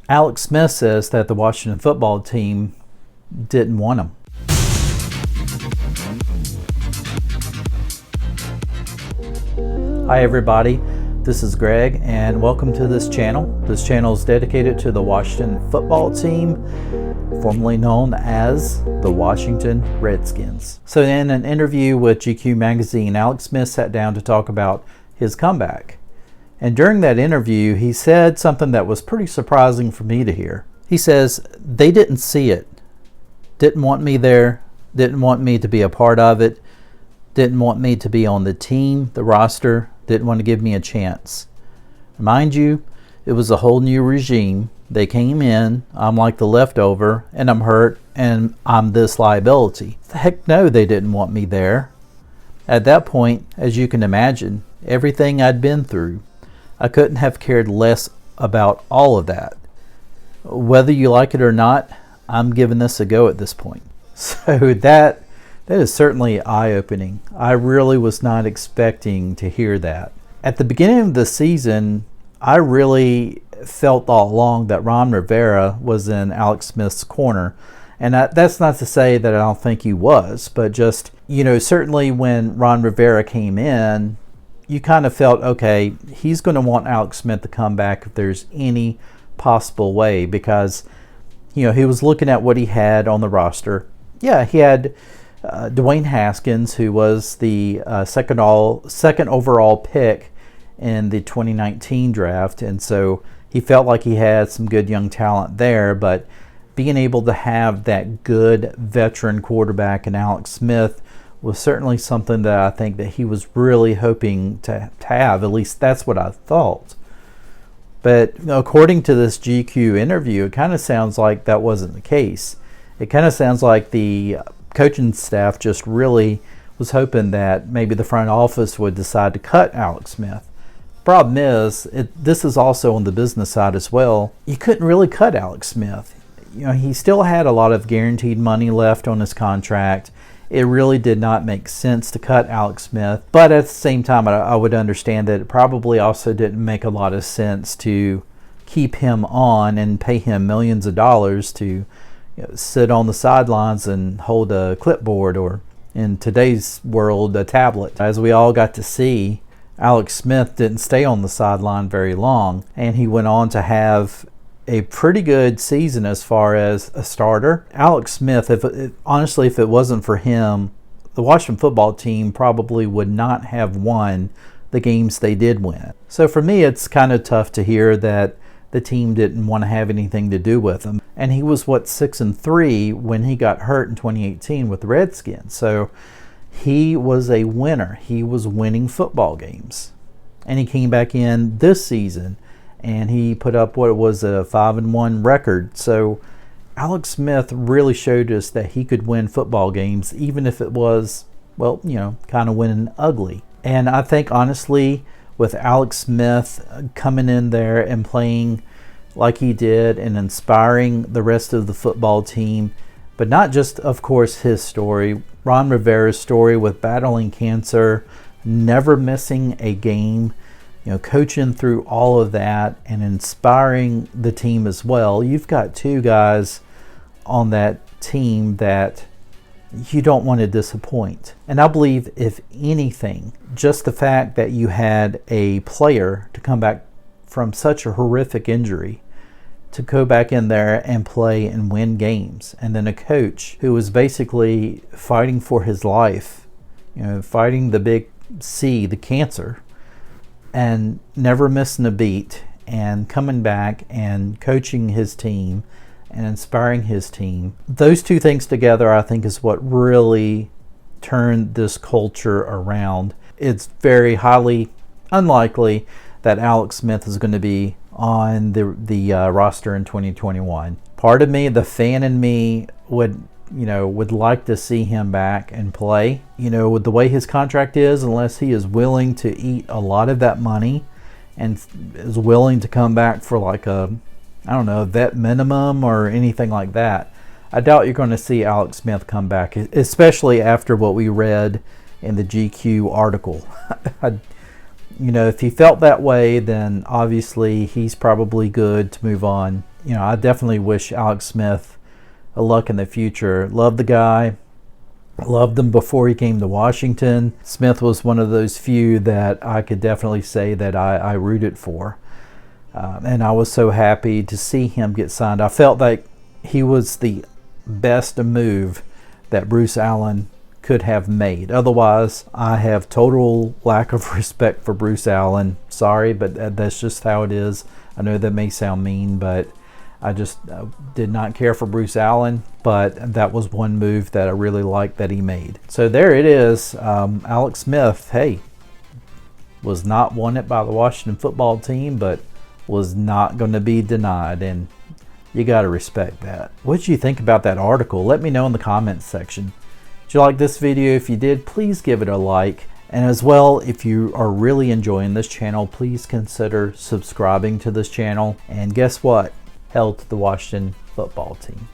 Alex Smith says that the Washington football team didn't want him. Hi everybody, this is Greg and welcome to this channel. This channel is dedicated to the Washington football team, formerly known as the Washington Redskins. So in an interview with GQ magazine, Alex Smith sat down to talk about his comeback. And during that interview, he said something that was pretty surprising for me to hear. He says, they didn't see it, didn't want me there, didn't want me to be a part of it, didn't want me to be on the team, the roster, didn't want to give me a chance. Mind you, it was a whole new regime. They came in, I'm like the leftover, and I'm hurt, and I'm this liability. Heck no, they didn't want me there. At that point, as you can imagine, everything I'd been through, I couldn't have cared less about all of that. Whether you like it or not, I'm giving this a go at this point. So that is certainly eye-opening. I really was not expecting to hear that. At the beginning of the season, I really felt all along that Ron Rivera was in Alex Smith's corner. And that's not to say that I don't think he was, but just, certainly when Ron Rivera came in, you kind of felt, okay, he's going to want Alex Smith to come back if there's any possible way, because, he was looking at what he had on the roster. Yeah, he had Dwayne Haskins, who was the second overall pick in the 2019 draft, and so he felt like he had some good young talent there, but being able to have that good veteran quarterback in Alex Smith was certainly something that I think that he was really hoping to have. At least that's what I thought. But according to this GQ interview, it kind of sounds like that wasn't the case. It kind of sounds like the coaching staff just really was hoping that maybe the front office would decide to cut Alex Smith. Problem is, this is also on the business side as well. You couldn't really cut Alex Smith. He still had a lot of guaranteed money left on his contract. It really did not make sense to cut Alex Smith. But at the same time, I would understand that it probably also didn't make a lot of sense to keep him on and pay him millions of dollars to sit on the sidelines and hold a clipboard, or in today's world, a tablet. As we all got to see, Alex Smith didn't stay on the sideline very long, and he went on to have a pretty good season as far as a starter. Alex Smith, honestly, if it wasn't for him, the Washington football team probably would not have won the games they did win. So for me, it's kind of tough to hear that the team didn't want to have anything to do with him. And he was 6-3 when he got hurt in 2018 with the Redskins. So he was a winner. He was winning football games. And he came back in this season and he put up what was a 5-1 record. So Alex Smith really showed us that he could win football games, even if it was, kind of winning ugly. And I think, honestly, with Alex Smith coming in there and playing like he did and inspiring the rest of the football team, but not just, of course, his story, Ron Rivera's story with battling cancer, never missing a game, coaching through all of that and inspiring the team as well. You've got two guys on that team that you don't want to disappoint. And I believe, if anything, just the fact that you had a player to come back from such a horrific injury to go back in there and play and win games, and then a coach who was basically fighting for his life, fighting the big C, the cancer, and never missing a beat, and coming back and coaching his team and inspiring his team. Those two things together, I think, is what really turned this culture around. It's very highly unlikely that Alex Smith is going to be on the roster in 2021. Part of me, the fan in me, would like to see him back and play. With the way his contract is, unless he is willing to eat a lot of that money and is willing to come back for like a vet minimum or anything like that, I doubt you're going to see Alex Smith come back, especially after what we read in the GQ article. If he felt that way, then obviously he's probably good to move on I definitely wish Alex Smith a luck in the future. Love the guy. Loved him before he came to Washington. Smith was one of those few that I could definitely say that I rooted for. And I was so happy to see him get signed. I felt like he was the best move that Bruce Allen could have made. Otherwise, I have total lack of respect for Bruce Allen. Sorry, but that's just how it is. I know that may sound mean, but I just did not care for Bruce Allen, but that was one move that I really liked that he made. So there it is. Alex Smith, hey, was not wanted by the Washington football team, but was not going to be denied, and you got to respect that. What did you think about that article? Let me know in the comments section. Did you like this video? If you did, please give it a like. And as well, if you are really enjoying this channel, please consider subscribing to this channel. And guess what? Hell to the Washington football team.